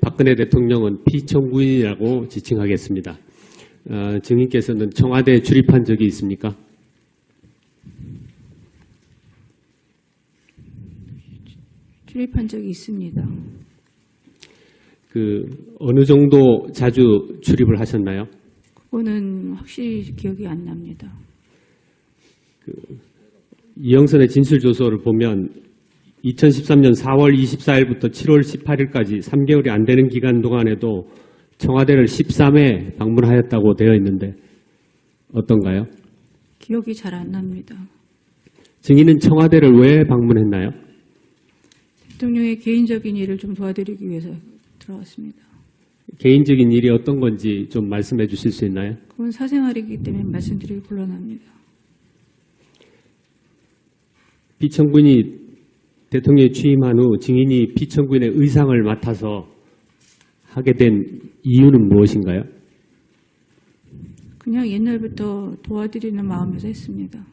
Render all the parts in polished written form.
박근혜 대통령은 피청구인이라고 지칭하겠습니다. 증인께서는 청와대에 출입한 적이 있습니까? 출입한 적이 있습니다. 어느 정도 자주 출입을 하셨나요? 그거는 확실히 기억이 안 납니다. 이영선의 진술조서를 보면 2013년 4월 24일부터 7월 18일까지 3개월이 안 되는 기간 동안에도 청와대를 13회 방문하였다고 되어 있는데 어떤가요? 기억이 잘 안 납니다. 증인은 청와대를 왜 방문했나요? 대통령의 개인적인 일을 좀 도와드리기 위해서 들어왔습니다. 개인적인 일이 어떤 건지 좀 말씀해 주실 수 있나요? 그건 사생활이기 때문에 말씀드리기 곤란합니다. 피청구인이 대통령이 취임한 후 증인이 피청구인의 의상을 맡아서 하게 된 이유는 무엇인가요? 그냥 옛날부터 도와드리는 마음에서 했습니다.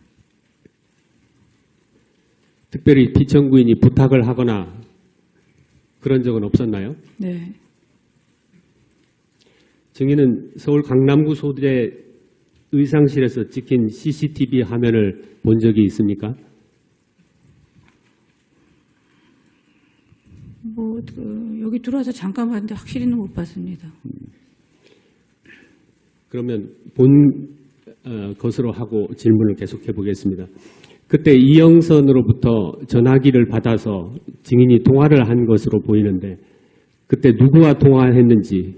특별히 피청구인이 부탁을 하거나 그런 적은 없었나요? 네. 증인은 서울 강남구 소재 의상실에서 찍힌 CCTV 화면을 본 적이 있습니까? 여기 들어와서 잠깐 봤는데 확실히는 못 봤습니다. 그러면 본 것으로 하고 질문을 계속해 보겠습니다. 그때 이영선으로부터 전화기를 받아서 증인이 통화를 한 것으로 보이는데 그때 누구와 통화했는지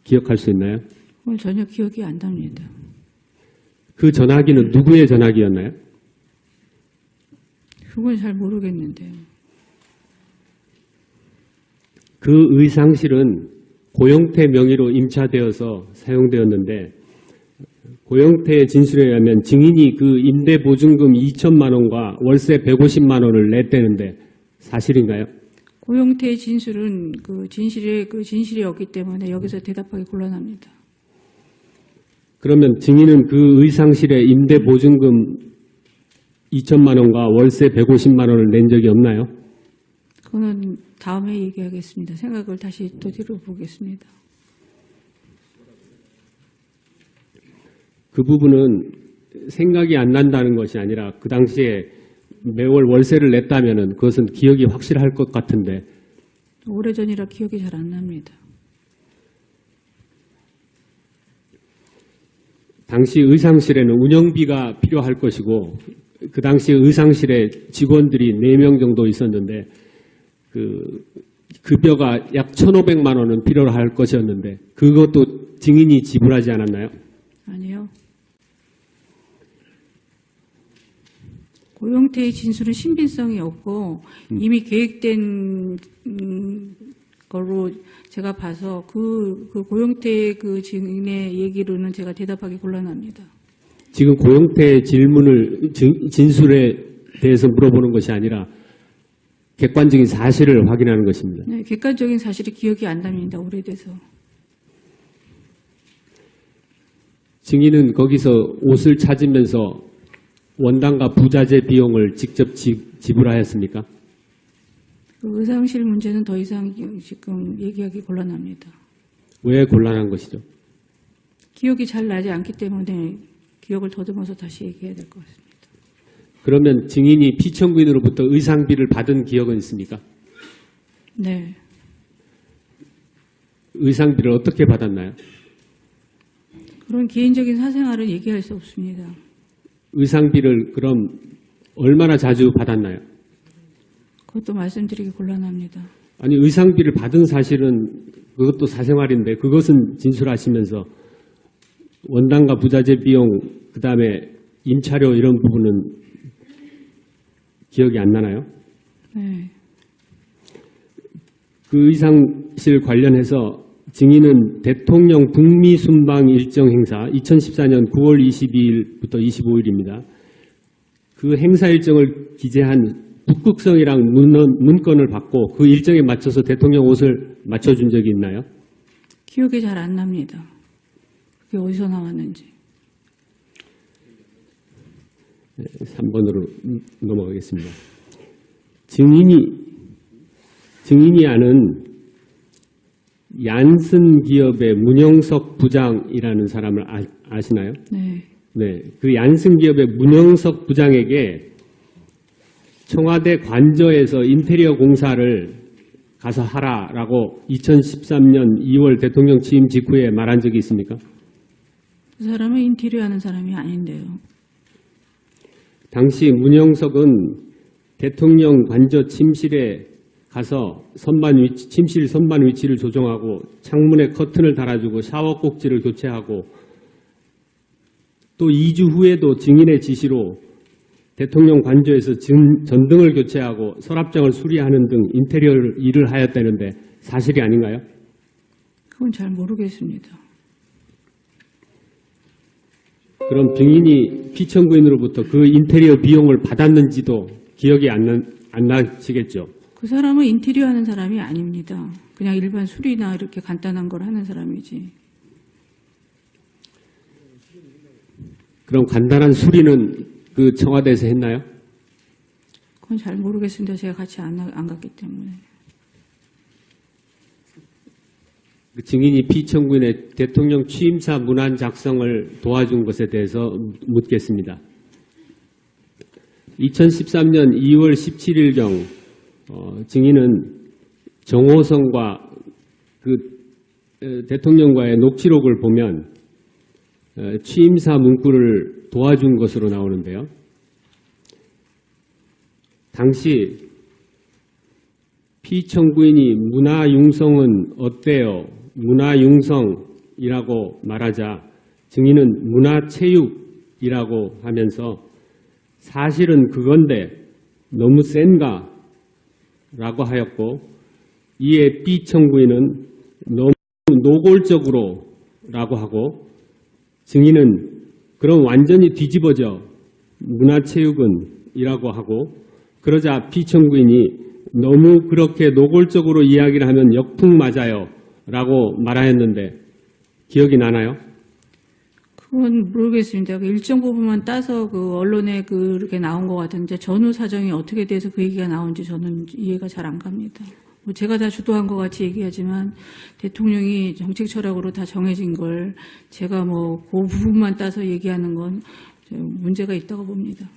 기억할 수 있나요? 그건 전혀 기억이 안 납니다. 그 전화기는 누구의 전화기였나요? 그건 잘 모르겠는데요. 그 의상실은 고영태 명의로 임차되어서 사용되었는데 고영태의 진술에 의하면 증인이 그 임대보증금 2천만 원과 월세 150만 원을 냈다는데 사실인가요? 고영태의 진술은 진실이 없기 때문에 여기서 대답하기 곤란합니다. 그러면 증인은 그 의상실에 임대보증금 2천만 원과 월세 150만 원을 낸 적이 없나요? 그거는 다음에 얘기하겠습니다. 생각을 다시 또 뒤로 보겠습니다. 그 부분은 생각이 안 난다는 것이 아니라 그 당시에 매월 월세를 냈다면 그것은 기억이 확실할 것 같은데 오래전이라 기억이 잘 안 납니다. 당시 의상실에는 운영비가 필요할 것이고 그 당시 의상실에 직원들이 4명 정도 있었는데 그 급여가 약 1,500만 원은 필요로 할 것이었는데 그것도 증인이 지불하지 않았나요? 아니요. 고영태의 진술은 신빙성이 없고 이미 계획된 걸로 제가 봐서 그 고영태의 그 증인의 얘기로는 제가 대답하기 곤란합니다. 지금 고영태의 진술에 대해서 물어보는 것이 아니라 객관적인 사실을 확인하는 것입니다. 네, 객관적인 사실이 기억이 안 납니다. 오래돼서. 증인은 거기서 옷을 찾으면서 원단과 부자재 비용을 직접 지불하였습니까? 그 의상실 문제는 더 이상 지금 얘기하기 곤란합니다. 왜 곤란한 것이죠? 기억이 잘 나지 않기 때문에 기억을 더듬어서 다시 얘기해야 될 것 같습니다. 그러면 증인이 피청구인으로부터 의상비를 받은 기억은 있습니까? 네. 의상비를 어떻게 받았나요? 그런 개인적인 사생활을 얘기할 수 없습니다. 의상비를 그럼 얼마나 자주 받았나요? 그것도 말씀드리기 곤란합니다. 아니 의상비를 받은 사실은 그것도 사생활인데 그것은 진술하시면서 원단과 부자재 비용 그다음에 임차료 이런 부분은 기억이 안 나나요? 네. 그 의상실 관련해서 증인은 대통령 북미 순방 일정 행사 2014년 9월 22일부터 25일입니다. 그 행사 일정을 기재한 북극성이랑 문건을 받고 그 일정에 맞춰서 대통령 옷을 맞춰준 적이 있나요? 기억이 잘 안 납니다. 그게 어디서 나왔는지. 3번으로 넘어가겠습니다. 증인이 증인이 아는 얀슨 기업의 문영석 부장이라는 사람을 아시나요? 네. 네, 그 얀슨 기업의 문영석 부장에게 청와대 관저에서 인테리어 공사를 가서 하라라고 2013년 2월 대통령 취임 직후에 말한 적이 있습니까? 그 사람은 인테리어 하는 사람이 아닌데요. 당시 문영석은 대통령 관저 침실에 가서 침실 선반 위치를 조정하고 창문에 커튼을 달아주고 샤워 꼭지를 교체하고 또 2주 후에도 증인의 지시로 대통령 관저에서 전등을 교체하고 서랍장을 수리하는 등 인테리어 일을 하였다는데 사실이 아닌가요? 그건 잘 모르겠습니다. 그럼 증인이 피청구인으로부터 그 인테리어 비용을 받았는지도 기억이 안 나시겠죠? 그 사람은 인테리어 하는 사람이 아닙니다. 그냥 일반 수리나 이렇게 간단한 걸 하는 사람이지. 그럼 간단한 수리는 그 청와대에서 했나요? 그건 잘 모르겠습니다. 제가 같이 안 갔기 때문에. 그 증인이 피청구인의 대통령 취임사 문안 작성을 도와준 것에 대해서 묻겠습니다. 2013년 2월 17일경 증인은 정호성과 그 대통령과의 녹취록을 보면 취임사 문구를 도와준 것으로 나오는데요. 당시 피청구인이 문화융성은 어때요? 문화융성이라고 말하자 증인은 문화체육이라고 하면서 사실은 그건데 너무 센가? 라고 하였고 이에 피청구인은 너무 노골적으로 라고 하고 증인은 그럼 완전히 뒤집어져 문화체육은 이라고 하고 그러자 피청구인이 너무 그렇게 노골적으로 이야기를 하면 역풍 맞아요 라고 말하였는데 기억이 나나요? 그건 모르겠습니다. 그 일정 부분만 따서 그 언론에 그렇게 나온 것 같은데 전후 사정이 어떻게 돼서 그 얘기가 나온지 저는 이해가 잘 안 갑니다. 뭐 제가 다 주도한 것 같이 얘기하지만 대통령이 정책 철학으로 다 정해진 걸 제가 뭐 그 부분만 따서 얘기하는 건 문제가 있다고 봅니다.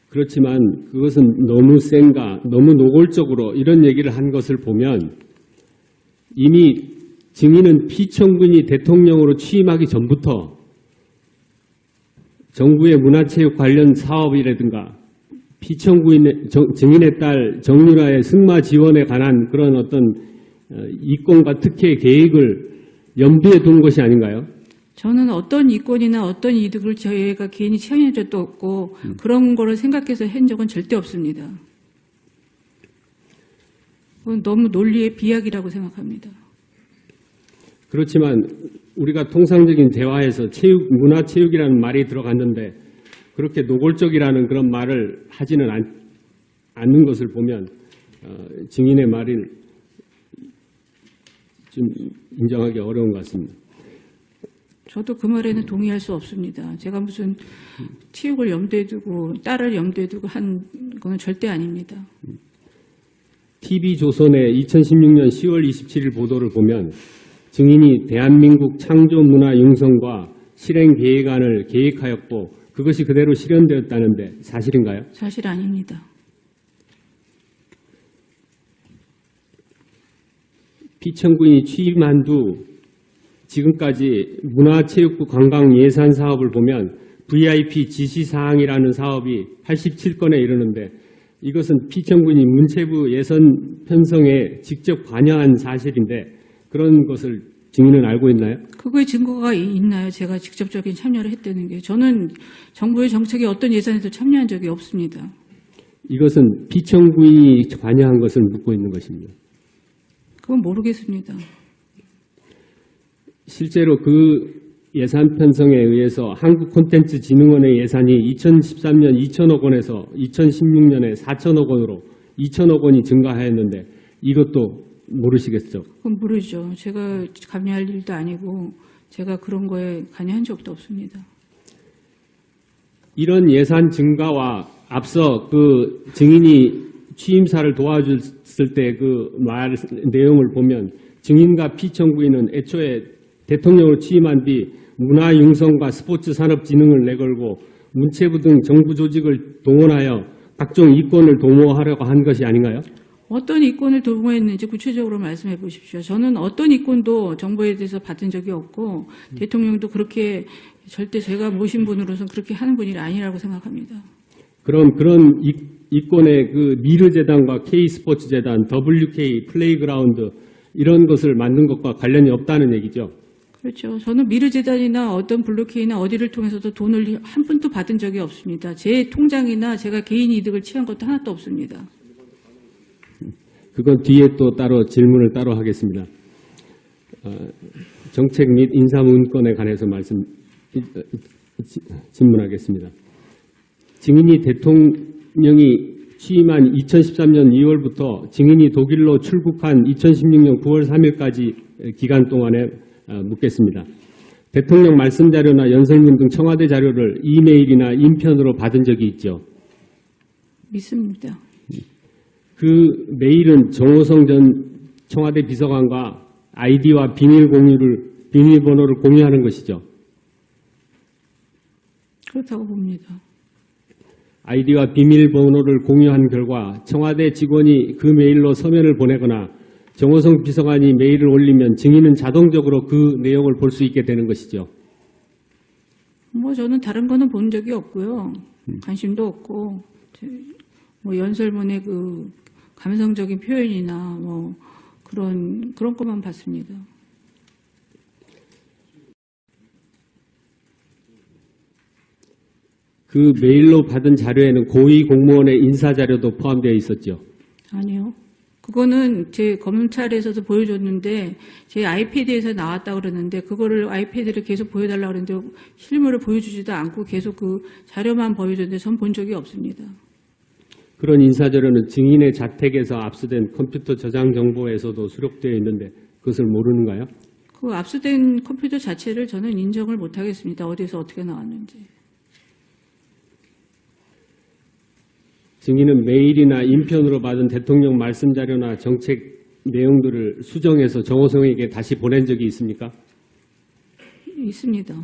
그렇지만 그것은 너무 센가, 너무 노골적으로 이런 얘기를 한 것을 보면 이미 증인은 피청구인이 대통령으로 취임하기 전부터 정부의 문화체육 관련 사업이라든가 증인의 딸 정유라의 승마 지원에 관한 그런 어떤 이권과 특혜 계획을 염두에 둔 것이 아닌가요? 저는 어떤 이권이나 어떤 이득을 저희가 개인이 취한 적도 없고 그런 거를 생각해서 한 적은 절대 없습니다. 그건 너무 논리의 비약이라고 생각합니다. 그렇지만 우리가 통상적인 대화에서 문화체육이라는 말이 들어갔는데 그렇게 노골적이라는 그런 말을 하지는 않는 것을 보면 증인의 말을 좀 인정하기 어려운 것 같습니다. 저도 그 말에는 동의할 수 없습니다. 제가 무슨 체육을 염두에 두고 딸을 염두에 두고 한 건 절대 아닙니다. TV조선의 2016년 10월 27일 보도를 보면 증인이 대한민국 창조문화융성과 실행계획안을 계획하였고 그것이 그대로 실현되었다는데 사실인가요? 사실 아닙니다. 피청구인이 취임한 후 지금까지 문화체육부 관광 예산 사업을 보면 VIP 지시사항이라는 사업이 87건에 이르는데 이것은 피청구인이 문체부 예산 편성에 직접 관여한 사실인데 그런 것을 증인은 알고 있나요? 그거에 증거가 있나요? 제가 직접적인 참여를 했다는 게. 저는 정부의 정책에 어떤 예산에도 참여한 적이 없습니다. 이것은 피청구인이 관여한 것을 묻고 있는 것입니다. 그건 모르겠습니다. 실제로 그 예산 편성에 의해서 한국콘텐츠진흥원의 예산이 2013년 2천억 원에서 2016년에 4천억 원으로 2천억 원이 증가하였는데 이것도 모르시겠죠? 그건 모르죠. 제가 관여할 일도 아니고 제가 그런 거에 관여한 적도 없습니다. 이런 예산 증가와 앞서 그 증인이 취임사를 도와줬을 때 그 말 내용을 보면 증인과 피청구인은 애초에 대통령으로 취임한 뒤 문화융성과 스포츠산업진흥을 내걸고 문체부 등 정부 조직을 동원하여 각종 이권을 도모하려고 한 것이 아닌가요? 어떤 이권을 도모했는지 구체적으로 말씀해 보십시오. 저는 어떤 이권도 정부에 대해서 받은 적이 없고 대통령도 그렇게 절대 제가 모신 분으로서는 그렇게 하는 분이 아니라고 생각합니다. 그럼 그런 이권의 그 미르재단과 K스포츠재단, WK 플레이그라운드 이런 것을 만든 것과 관련이 없다는 얘기죠. 그렇죠. 저는 미르재단이나 어떤 블루케이나 어디를 통해서도 돈을 한 푼도 받은 적이 없습니다. 제 통장이나 제가 개인 이득을 취한 것도 하나도 없습니다. 그건 뒤에 또 따로 질문을 따로 하겠습니다. 정책 및 인사문건에 관해서 질문하겠습니다. 증인이 대통령이 취임한 2013년 2월부터 증인이 독일로 출국한 2016년 9월 3일까지 기간 동안에 묻겠습니다. 대통령 말씀 자료나 연설문 등 청와대 자료를 이메일이나 인편으로 받은 적이 있죠? 믿습니다. 그 메일은 정호성 전 청와대 비서관과 아이디와 비밀번호를 공유하는 것이죠. 그렇다고 봅니다. 아이디와 비밀번호를 공유한 결과 청와대 직원이 그 메일로 서면을 보내거나 정호성 비서관이 메일을 올리면 증인은 자동적으로 그 내용을 볼 수 있게 되는 것이죠. 저는 다른 거는 본 적이 없고요. 관심도 없고 연설문의 그 감성적인 표현이나 그런 것만 봤습니다. 그 메일로 받은 자료에는 고위 공무원의 인사 자료도 포함되어 있었죠. 아니요. 그거는 제 검찰에서도 보여줬는데 제 아이패드에서 나왔다 그러는데 그거를 아이패드를 계속 보여달라 그러는데 실물을 보여주지도 않고 계속 그 자료만 보여줬는데 전 본 적이 없습니다. 그런 인사 자료는 증인의 자택에서 압수된 컴퓨터 저장 정보에서도 수록되어 있는데 그것을 모르는가요? 그 압수된 컴퓨터 자체를 저는 인정을 못 하겠습니다. 어디서 어떻게 나왔는지. 증인은 메일이나 인편으로 받은 대통령 말씀 자료나 정책 내용들을 수정해서 정호성에게 다시 보낸 적이 있습니까? 있습니다.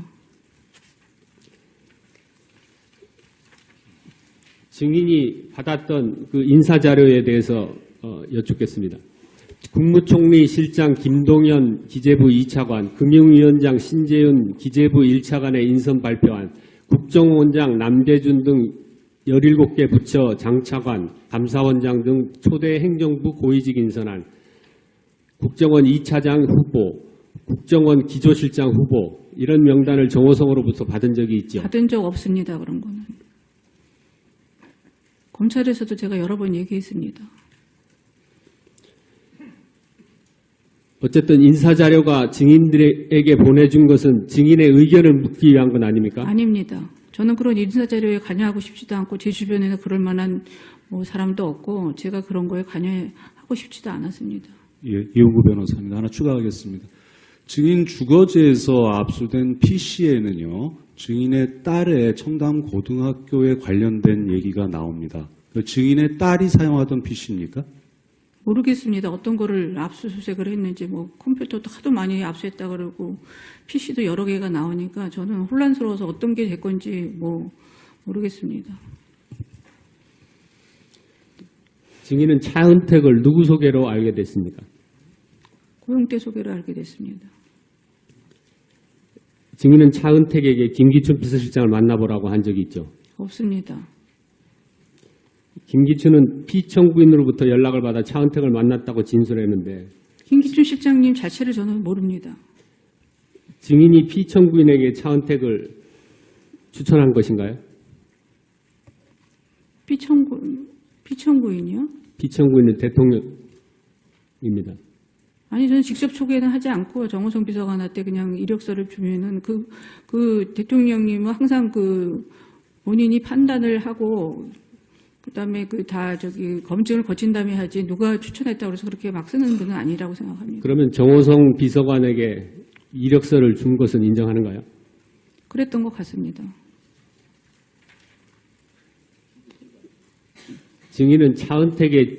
증인이 받았던 그 인사 자료에 대해서 여쭙겠습니다. 국무총리 실장 김동연 기재부 2차관, 금융위원장 신재윤 기재부 1차관의 인선 발표안, 국정원장 남대준 등 17개 부처 장차관, 감사원장 등 초대 행정부 고위직 인선안, 국정원 2차장 후보, 국정원 기조실장 후보 이런 명단을 정호성으로부터 받은 적이 있죠. 받은 적 없습니다. 그런 거는. 검찰에서도 제가 여러 번 얘기했습니다. 어쨌든 인사자료가 증인들에게 보내준 것은 증인의 의견을 묻기 위한 건 아닙니까? 아닙니다. 저는 그런 인사자료에 관여하고 싶지도 않고 제 주변에는 그럴 만한 사람도 없고 제가 그런 거에 관여하고 싶지도 않았습니다. 예, 이용구 변호사입니다. 하나 추가하겠습니다. 증인 주거지에서 압수된 PC에는요. 증인의 딸의 청담 고등학교에 관련된 얘기가 나옵니다. 그 증인의 딸이 사용하던 PC입니까? 모르겠습니다. 어떤 거를 압수수색을 했는지 컴퓨터도 하도 많이 압수했다 그러고 PC도 여러 개가 나오니까 저는 혼란스러워서 어떤 게 될 건지 모르겠습니다. 증인은 차은택을 누구 소개로 알게 됐습니까? 고용태 소개를 알게 됐습니다. 증인은 차은택에게 김기춘 비서실장을 만나보라고 한 적이 있죠? 없습니다. 김기춘은 피청구인으로부터 연락을 받아 차은택을 만났다고 진술했는데 김기춘 실장님 자체를 저는 모릅니다. 증인이 피청구인에게 차은택을 추천한 것인가요? 피청구인이요? 피청구인은 대통령입니다. 아니 저는 직접 초대는 하지 않고 정호성 비서관한테 그냥 이력서를 주면은 그 대통령님은 항상 본인이 판단을 하고 그다음에 검증을 거친 다음에 하지 누가 추천했다고 해서 그렇게 막 쓰는 분은 아니라고 생각합니다. 그러면 정호성 비서관에게 이력서를 준 것은 인정하는가요? 그랬던 것 같습니다. 증인은 차은택의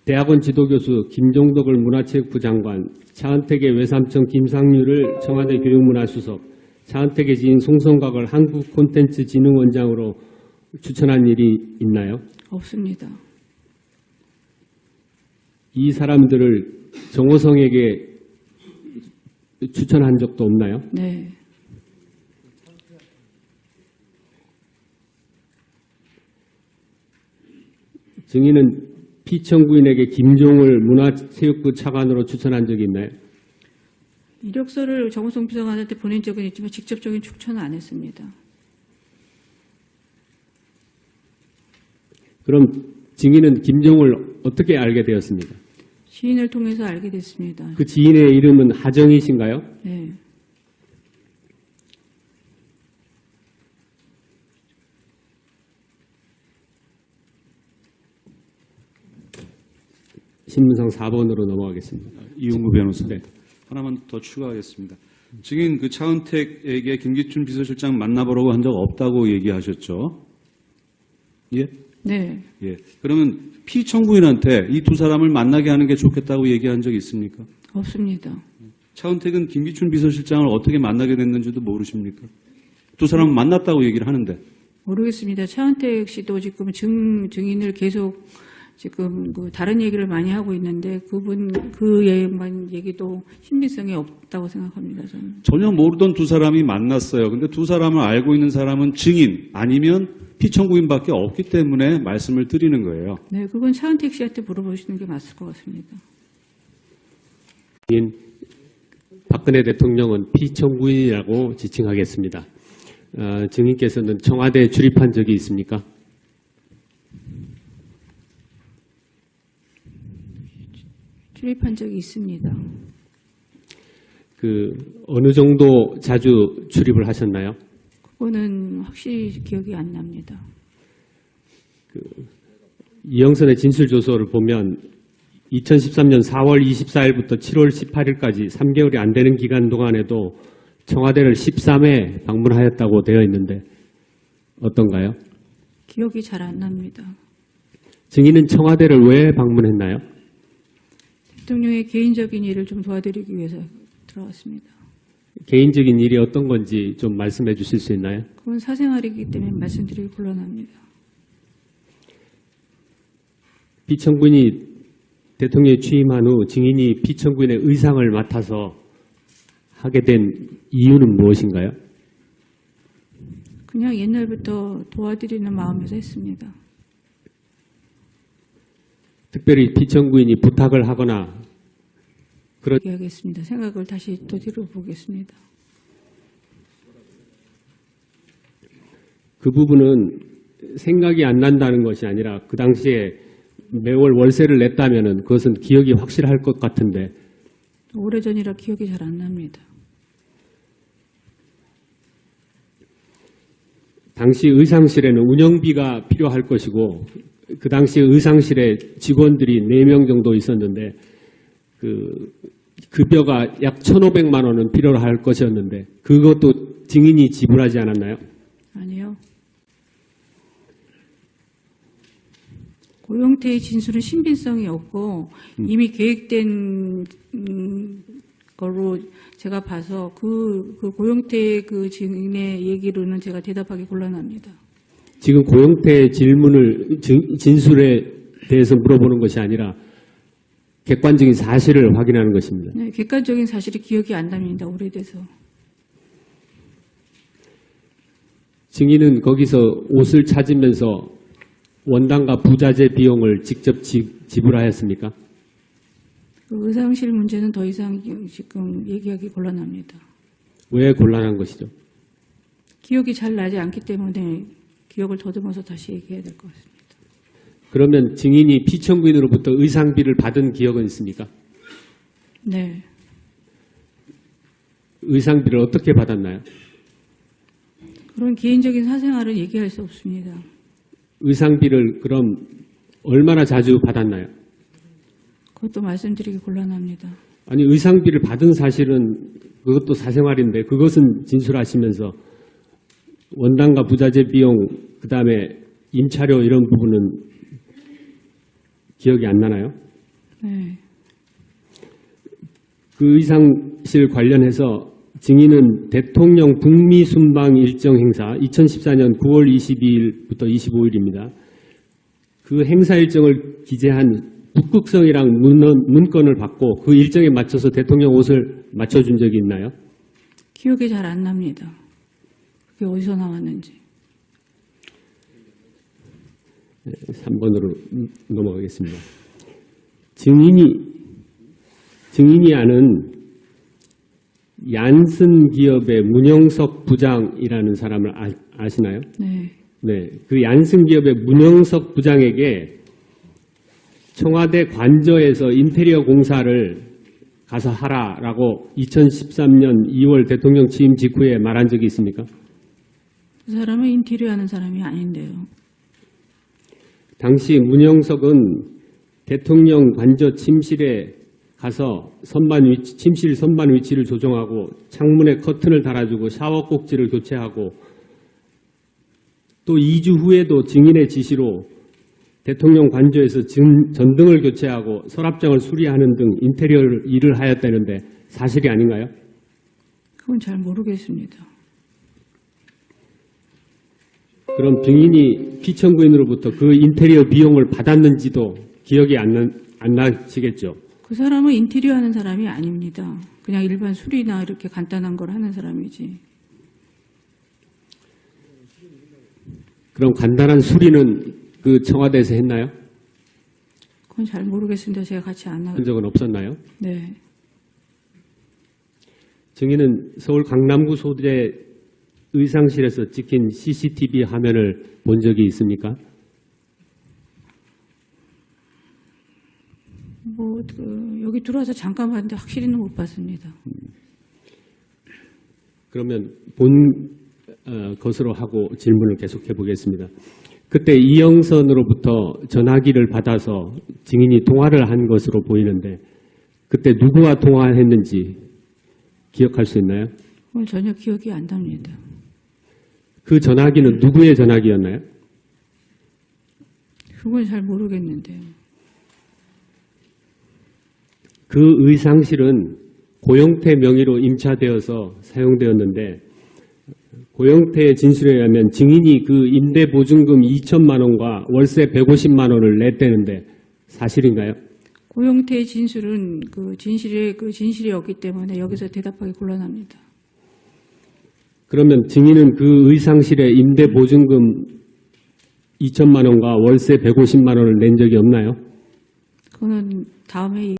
대학원 지도교수 김종덕을 문화체육부 장관, 차은택의 외삼촌 김상률을 청와대 교육문화수석, 차은택의 지인 송성각을 한국콘텐츠진흥원장으로 추천한 일이 있나요? 없습니다. 이 사람들을 정호성에게 추천한 적도 없나요? 네. 증인은 피청구인에게 김종을 문화체육부 차관으로 추천한 적이 있나요? 이력서를 정호성 비서관한테 보낸 적은 있지만 직접적인 추천은 안 했습니다. 그럼 증인은 김종을 어떻게 알게 되었습니까? 지인을 통해서 알게 됐습니다. 그 지인의 이름은 하정희신가요? 네. 신문상 4번으로 넘어가겠습니다. 이용구 변호사. 네. 하나만 더 추가하겠습니다. 증인 그 차은택에게 김기춘 비서실장 만나보라고 한 적 없다고 얘기하셨죠? 예? 네. 예. 그러면 피청구인한테 이 두 사람을 만나게 하는 게 좋겠다고 얘기한 적 있습니까? 없습니다. 차은택은 김기춘 비서실장을 어떻게 만나게 됐는지도 모르십니까? 두 사람은 만났다고 얘기를 하는데. 모르겠습니다. 차은택 씨도 지금 증인을 계속 지금 그 다른 얘기를 많이 하고 있는데 그 얘기도 신빙성이 없다고 생각합니다. 저는. 전혀 모르던 두 사람이 만났어요. 근데 두 사람을 알고 있는 사람은 증인 아니면 피청구인밖에 없기 때문에 말씀을 드리는 거예요. 네, 그건 차은택 씨한테 물어보시는 게 맞을 것 같습니다. 증인 박근혜 대통령은 피청구인이라고 지칭하겠습니다. 증인께서는 청와대에 출입한 적이 있습니까? 출입한 적이 있습니다. 어느 정도 자주 출입을 하셨나요? 그거는 확실히 기억이 안 납니다. 이영선의 진술조서를 보면 2013년 4월 24일부터 7월 18일까지 3개월이 안 되는 기간 동안에도 청와대를 13회 방문하였다고 되어 있는데 어떤가요? 기억이 잘 안 납니다. 증인은 청와대를 왜 방문했나요? 대통령의 개인적인 일을 좀 도와드리기 위해서 들어왔습니다. 개인적인 일이 어떤 건지 좀 말씀해 주실 수 있나요? 그건 사생활이기 때문에 말씀드리기 곤란합니다. 피청구인이 대통령에 취임한 후 증인이 피청구인의 의상을 맡아서 하게 된 이유는 무엇인가요? 그냥 옛날부터 도와드리는 마음에서 했습니다. 특별히 피청구인이 부탁을 하거나 얘기하겠습니다. 생각을 다시 또 뒤로보겠습니다. 그 부분은 생각이 안 난다는 것이 아니라 그 당시에 매월 월세를 냈다면 그것은 기억이 확실할 것 같은데 오래전이라 기억이 잘 안 납니다. 당시 의상실에는 운영비가 필요할 것이고 그 당시 의상실에 직원들이 4명 정도 있었는데 그 급여가 약 1,500만 원은 필요할 것이었는데 그것도 증인이 지불하지 않았나요? 아니요. 고영태의 진술은 신빙성이 없고 이미 계획된 걸로 제가 봐서 그 고영태의 그 증인의 얘기로는 제가 대답하기 곤란합니다. 지금 고영태의 진술에 대해서 물어보는 것이 아니라 객관적인 사실을 확인하는 것입니다. 네, 객관적인 사실이 기억이 안 납니다. 오래돼서. 증인은 거기서 옷을 찾으면서 원단과 부자재 비용을 직접 지불하였습니까? 그 의상실 문제는 더 이상 지금 얘기하기 곤란합니다. 왜 곤란한 것이죠? 기억이 잘 나지 않기 때문에 기억을 더듬어서 다시 얘기해야 될 것 같습니다. 그러면 증인이 피청구인으로부터 의상비를 받은 기억은 있습니까? 네. 의상비를 어떻게 받았나요? 그런 개인적인 사생활은 얘기할 수 없습니다. 의상비를 그럼 얼마나 자주 받았나요? 그것도 말씀드리기 곤란합니다. 아니 의상비를 받은 사실은 그것도 사생활인데 그것은 진술하시면서 원단과 부자재 비용 그다음에 임차료 이런 부분은 기억이 안 나나요? 네. 그 의상실 관련해서 증인은 대통령 북미 순방 일정 행사 2014년 9월 22일부터 25일입니다. 그 행사 일정을 기재한 북극성이랑 문건을 받고 그 일정에 맞춰서 대통령 옷을 맞춰준 적이 있나요? 기억이 잘 안 납니다. 그게 어디서 나왔는지. 3번으로 넘어가겠습니다. 증인이 아는 얀슨 기업의 문영석 부장이라는 사람을 아시나요? 네. 네, 그 얀슨 기업의 문영석 부장에게 청와대 관저에서 인테리어 공사를 가서 하라라고 2013년 2월 대통령 취임 직후에 말한 적이 있습니까? 그 사람은 인테리어 하는 사람이 아닌데요. 당시 문영석은 대통령 관저 침실에 가서 침실 선반 위치를 조정하고 창문에 커튼을 달아주고 샤워 꼭지를 교체하고 또 2주 후에도 증인의 지시로 대통령 관저에서 전등을 교체하고 서랍장을 수리하는 등 인테리어 일을 하였다는데 사실이 아닌가요? 그건 잘 모르겠습니다. 그럼 증인이 피청구인으로부터 그 인테리어 비용을 받았는지도 기억이 안 나시겠죠? 그 사람은 인테리어 하는 사람이 아닙니다. 그냥 일반 수리나 이렇게 간단한 걸 하는 사람이지. 그럼 간단한 수리는 그 청와대에서 했나요? 그건 잘 모르겠습니다. 제가 같이 안 한 적은 없었나요? 네. 증인은 서울 강남구 소재 의상실에서 찍힌 CCTV 화면을 본 적이 있습니까? 여기 들어와서 잠깐 봤는데 확실히는 못 봤습니다. 그러면 본 것으로 하고 질문을 계속해 보겠습니다. 그때 이영선으로부터 전화기를 받아서 증인이 통화를 한 것으로 보이는데 그때 누구와 통화했는지 기억할 수 있나요? 그건 전혀 기억이 안 납니다. 그 전화기는 누구의 전화기였나요? 그건 잘 모르겠는데요. 그 의상실은 고영태 명의로 임차되어서 사용되었는데 고영태의 진술에 의하면 증인이 그 임대보증금 2천만 원과 월세 150만 원을 냈다는데 사실인가요? 고영태의 진술은 그 진실이었기 때문에 여기서 대답하기 곤란합니다. 그러면 증인은 그 의상실에 임대보증금 2천만 원과 월세 150만 원을 낸 적이 없나요? 그거는 다음에